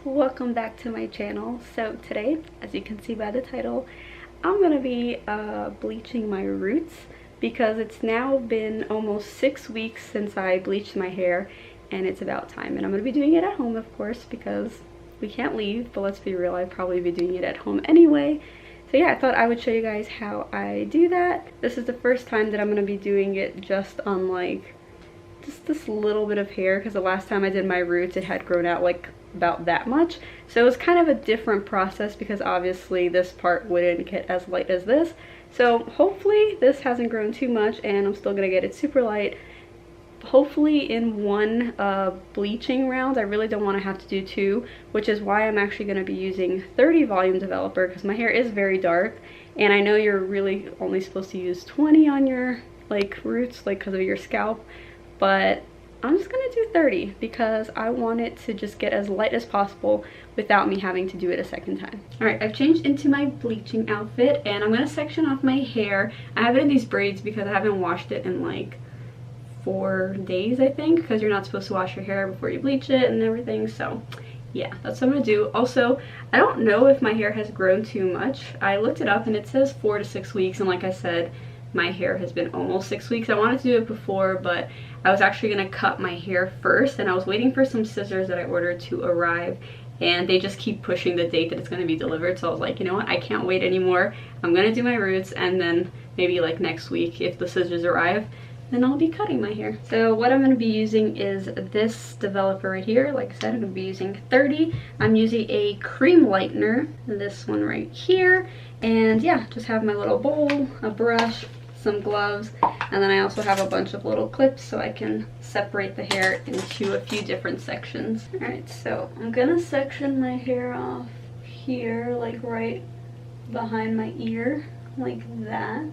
welcome back to my channel. So today, as you can see by the title, I'm gonna be bleaching my roots because it's now been almost 6 weeks since I bleached my hair and it's about time. And I'm gonna be doing it at home, of course, because we can't leave, but let's be real, I'd probably be doing it at home anyway. So yeah, I thought I would show you guys how I do that. This is the first time that I'm gonna be doing it just on like just this little bit of hair, because the last time I did my roots it had grown out like about that much, so it was kind of a different process because obviously this part wouldn't get as light as this. So hopefully this hasn't grown too much and I'm still gonna get it super light, hopefully in one bleaching round. I really don't want to have to do two, which is why I'm actually going to be using 30 volume developer, because my hair is very dark and I know you're really only supposed to use 20 on your like roots, like because of your scalp, but I'm just gonna do 30 because I want it to just get as light as possible without me having to do it a second time. Alright, I've changed into my bleaching outfit and I'm gonna section off my hair. I have it in these braids because I haven't washed it in like 4 days, I think, because you're not supposed to wash your hair before you bleach it and everything. So yeah, that's what I'm gonna do. Also, I don't know if my hair has grown too much. I looked it up and it says 4 to 6 weeks, and like I said, my hair has been almost 6 weeks. I wanted to do it before, but I was actually gonna cut my hair first, and I was waiting for some scissors that I ordered to arrive, and they just keep pushing the date that it's gonna be delivered. So I was like, you know what, I can't wait anymore. I'm gonna do my roots, and then maybe like next week, if the scissors arrive, then I'll be cutting my hair. So what I'm going to be using is this developer right here. Like I said, I'm going to be using 30. I'm using a cream lightener, this one right here. And yeah, just have my little bowl, a brush, some gloves, and then I also have a bunch of little clips so I can separate the hair into a few different sections. Alright, so I'm going to section my hair off here, like right behind my ear, like that.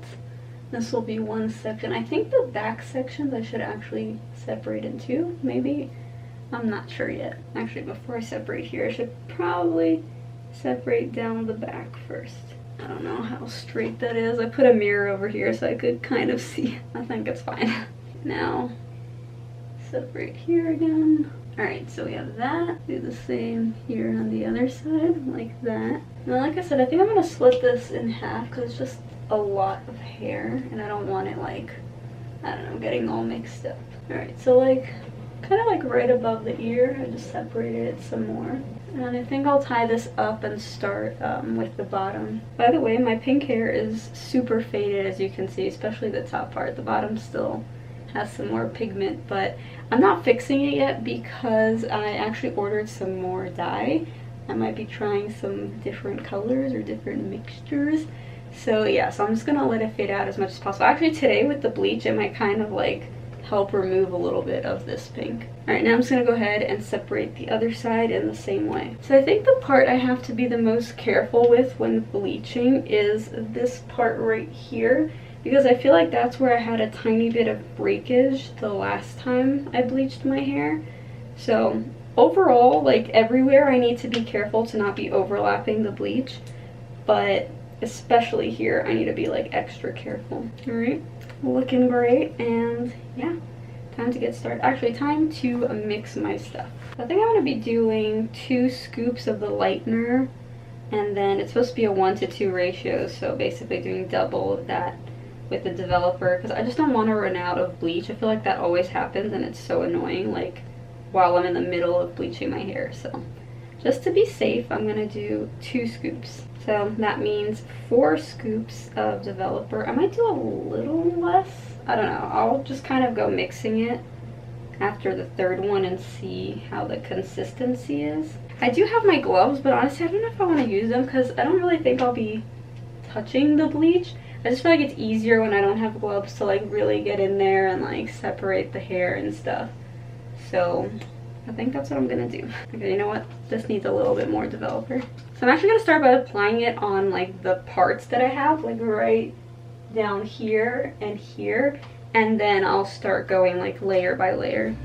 This will be one section. I think the back sections I should actually separate in two, maybe. I'm not sure yet. Actually, before I separate here, I should probably separate down the back first. I don't know how straight that is. I put a mirror over here so I could kind of see. I think it's fine. Now, separate here again. Alright, so we have that. Do the same here on the other side, like that. Now, like I said, I think I'm going to split this in half because it's just a lot of hair and I don't want it like, I don't know, getting all mixed up. Alright, so like kind of like right above the ear, I just separated it some more. And I think I'll tie this up and start with the bottom. By the way, my pink hair is super faded, as you can see, especially the top part. The bottom still has some more pigment, but I'm not fixing it yet because I actually ordered some more dye. I might be trying some different colors or different mixtures. So yeah, so I'm just gonna let it fade out as much as possible. Actually today with the bleach, it might kind of like help remove a little bit of this pink. Alright, now I'm just gonna go ahead and separate the other side in the same way. So I think the part I have to be the most careful with when bleaching is this part right here, because I feel like that's where I had a tiny bit of breakage the last time I bleached my hair. So overall, like everywhere, I need to be careful to not be overlapping the bleach, but especially here I need to be like extra careful. Alright, looking great, and yeah, time to get started. Actually, time to mix my stuff. I think I'm going to be doing 2 scoops of the lightener, and then it's supposed to be a 1 to 2 ratio, so basically doing double of that with the developer, because I just don't want to run out of bleach. I feel like that always happens and it's so annoying, like while I'm in the middle of bleaching my hair. So just to be safe, I'm going to do 2 scoops. So that means 4 scoops of developer. I might do a little less. I don't know. I'll just kind of go mixing it after the 3rd one and see how the consistency is. I do have my gloves, but honestly I don't know if I want to use them because I don't really think I'll be touching the bleach. I just feel like it's easier when I don't have gloves to like really get in there and like separate the hair and stuff. So I think that's what I'm gonna do. Okay, you know what? This needs a little bit more developer. So I'm actually gonna start by applying it on like the parts that I have, like right down here and here, and then I'll start going like layer by layer.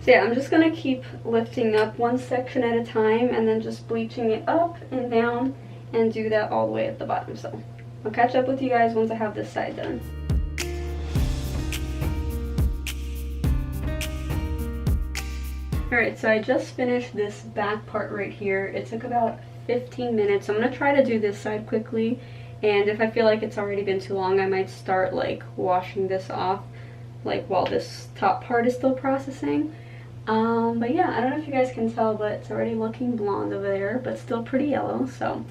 So yeah, I'm just gonna keep lifting up one section at a time and then just bleaching it up and down and do that all the way at the bottom. So I'll catch up with you guys once I have this side done. Alright, so I just finished this back part right here. It took about 15 minutes. I'm going to try to do this side quickly, and if I feel like it's already been too long, I might start like washing this off like while this top part is still processing. But yeah, I don't know if you guys can tell, but it's already looking blonde over there, but still pretty yellow. So I'm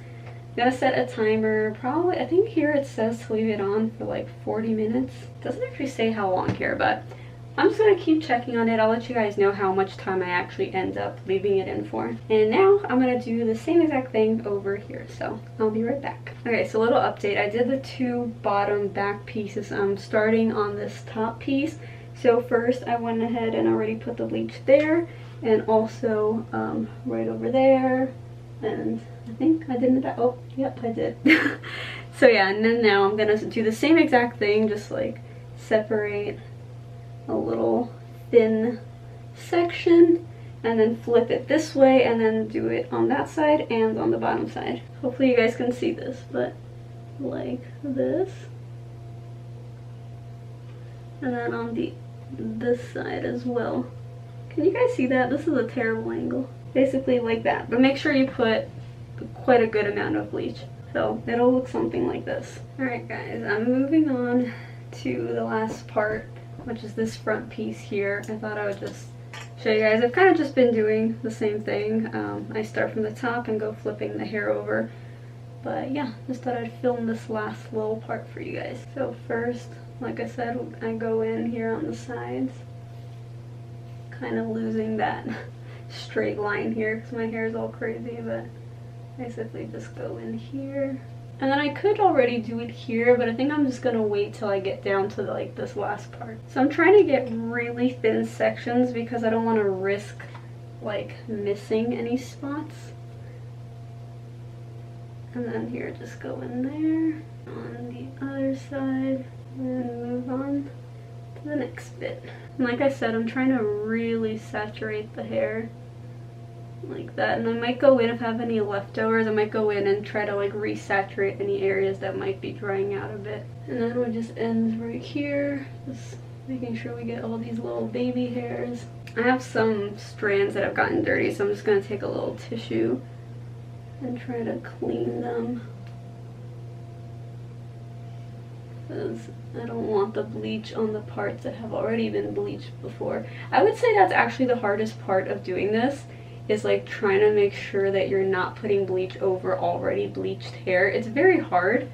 going to set a timer, probably, I think here it says to leave it on for like 40 minutes. It doesn't actually say how long here, but I'm just going to keep checking on it. I'll let you guys know how much time I actually end up leaving it in for. And now I'm going to do the same exact thing over here. So I'll be right back. Okay, so a little update. I did the two bottom back pieces. I'm starting on this top piece. So first I went ahead and already put the bleach there, and also right over there. And I think I didn't, oh, yep, I did. So yeah, and then now I'm going to do the same exact thing, just like separate a little thin section and then flip it this way and then do it on that side and on the bottom side. Hopefully you guys can see this, but like this. And then on this side as well. Can you guys see that? This is a terrible angle. Basically like that, but make sure you put quite a good amount of bleach. So it'll look something like this. Alright guys, I'm moving on to the last part, which is this front piece here. I thought I would just show you guys. I've kind of just been doing the same thing. I start from the top and go flipping the hair over. But yeah, just thought I'd film this last little part for you guys. So first, like I said, I go in here on the sides, kind of losing that straight line here because my hair is all crazy, but basically just go in here. And then I could already do it here, but I think I'm just gonna wait till I get down to like this last part. So I'm trying to get really thin sections because I don't want to risk like missing any spots. And then here, just go in there on the other side and move on to the next bit. And like I said, I'm trying to really saturate the hair like that, and I might go in, if I have any leftovers, I might go in and try to like resaturate any areas that might be drying out a bit. And then it just ends right here, just making sure we get all these little baby hairs. I have some strands that have gotten dirty, so I'm just going to take a little tissue and try to clean them, because I don't want the bleach on the parts that have already been bleached before. I would say that's actually the hardest part of doing this, is like trying to make sure that you're not putting bleach over already bleached hair. It's very hard,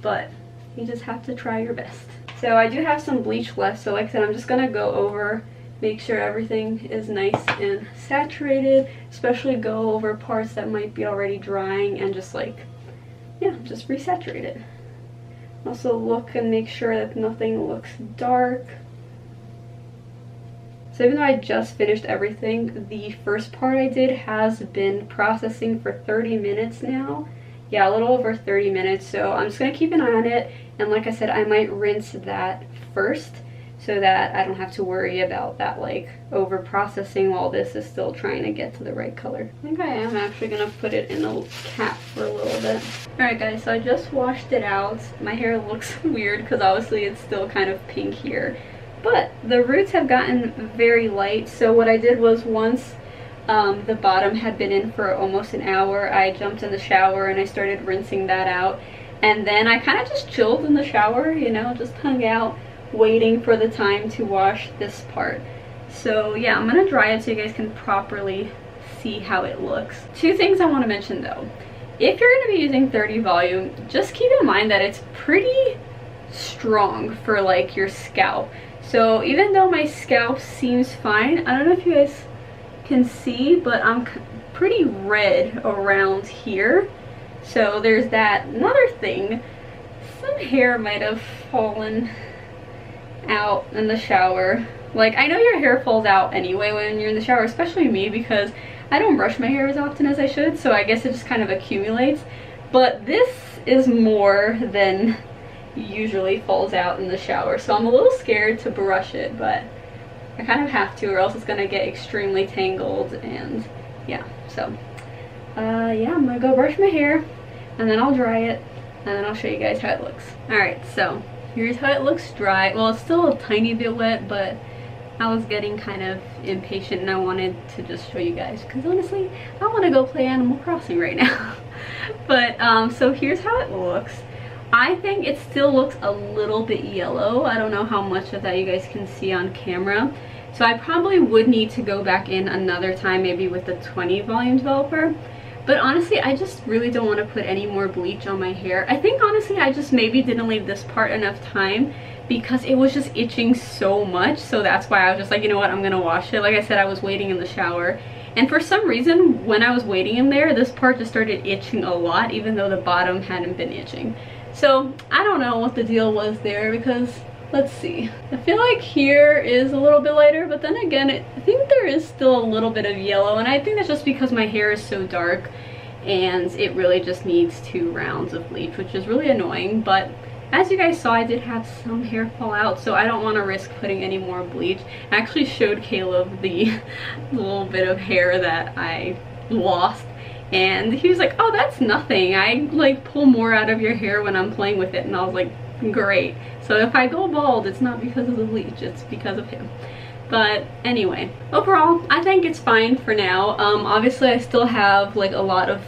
but you just have to try your best. So I do have some bleach left, so like I said, I'm just gonna go over, make sure everything is nice and saturated, especially go over parts that might be already drying and just like, yeah, just resaturate it. Also look and make sure that nothing looks dark. So even though I just finished everything, the first part I did has been processing for 30 minutes now. Yeah, a little over 30 minutes, so I'm just going to keep an eye on it. And like I said, I might rinse that first so that I don't have to worry about that like over processing while this is still trying to get to the right color. I think I am actually going to put it in a cap for a little bit. Alright guys, so I just washed it out. My hair looks weird because obviously it's still kind of pink here. But the roots have gotten very light, so what I did was once the bottom had been in for almost an hour, I jumped in the shower and I started rinsing that out. And then I kind of just chilled in the shower, you know, just hung out waiting for the time to wash this part. So yeah, I'm going to dry it so you guys can properly see how it looks. Two things I want to mention though. If you're going to be using 30 volume, just keep in mind that it's pretty strong for like your scalp. So even though my scalp seems fine, I don't know if you guys can see, but I'm pretty red around here. So there's that. Another thing, some hair might have fallen out in the shower. Like, I know your hair falls out anyway when you're in the shower, especially me, because I don't brush my hair as often as I should, so I guess it just kind of accumulates. But this is more than usually falls out in the shower, so I'm a little scared to brush it, but I kind of have to, or else it's gonna get extremely tangled. And yeah, so yeah, I'm gonna go brush my hair and then I'll dry it and then I'll show you guys how it looks. All right, so here's how it looks dry. Well, it's still a tiny bit wet, but I was getting kind of impatient and I wanted to just show you guys because honestly, I want to go play Animal Crossing right now. But so here's how it looks. I think it still looks a little bit yellow. I don't know how much of that you guys can see on camera. So I probably would need to go back in another time, maybe with the 20 volume developer. But honestly, I just really don't want to put any more bleach on my hair. I think honestly, I just maybe didn't leave this part enough time because it was just itching so much. So that's why I was just like, you know what, I'm gonna wash it. Like I said, I was waiting in the shower. And for some reason, when I was waiting in there, this part just started itching a lot, even though the bottom hadn't been itching. So I don't know what the deal was there because, let's see. I feel like here is a little bit lighter, but then again, I think there is still a little bit of yellow. And I think that's just because my hair is so dark and it really just needs 2 rounds of bleach, which is really annoying. But as you guys saw, I did have some hair fall out, so I don't want to risk putting any more bleach. I actually showed Caleb the little bit of hair that I lost, and he was like, oh, that's nothing. I like pull more out of your hair when I'm playing with it. And I was like, great. So if I go bald, it's not because of the bleach, it's because of him. But anyway, overall, I think it's fine for now. Obviously, I still have like a lot of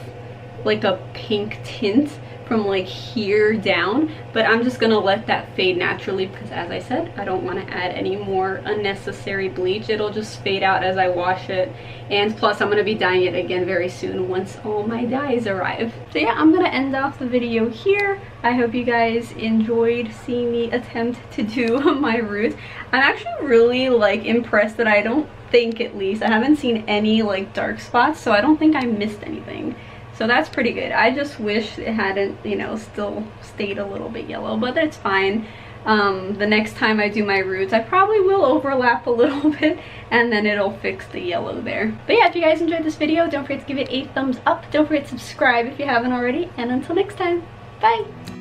like a pink tint from like here down, but I'm just gonna let that fade naturally because, as I said, I don't want to add any more unnecessary bleach. It'll just fade out as I wash it, and plus I'm gonna be dyeing it again very soon once all my dyes arrive. So yeah, I'm gonna end off the video here. I hope you guys enjoyed seeing me attempt to do my roots. I'm actually really like impressed that I don't think, at least, I haven't seen any like dark spots, so I don't think I missed anything. So that's pretty good. I just wish it hadn't, you know, still stayed a little bit yellow, but that's fine. The next time I do my roots, I probably will overlap a little bit and then it'll fix the yellow there. But yeah, if you guys enjoyed this video, don't forget to give it a thumbs up. Don't forget to subscribe if you haven't already. And until next time, bye!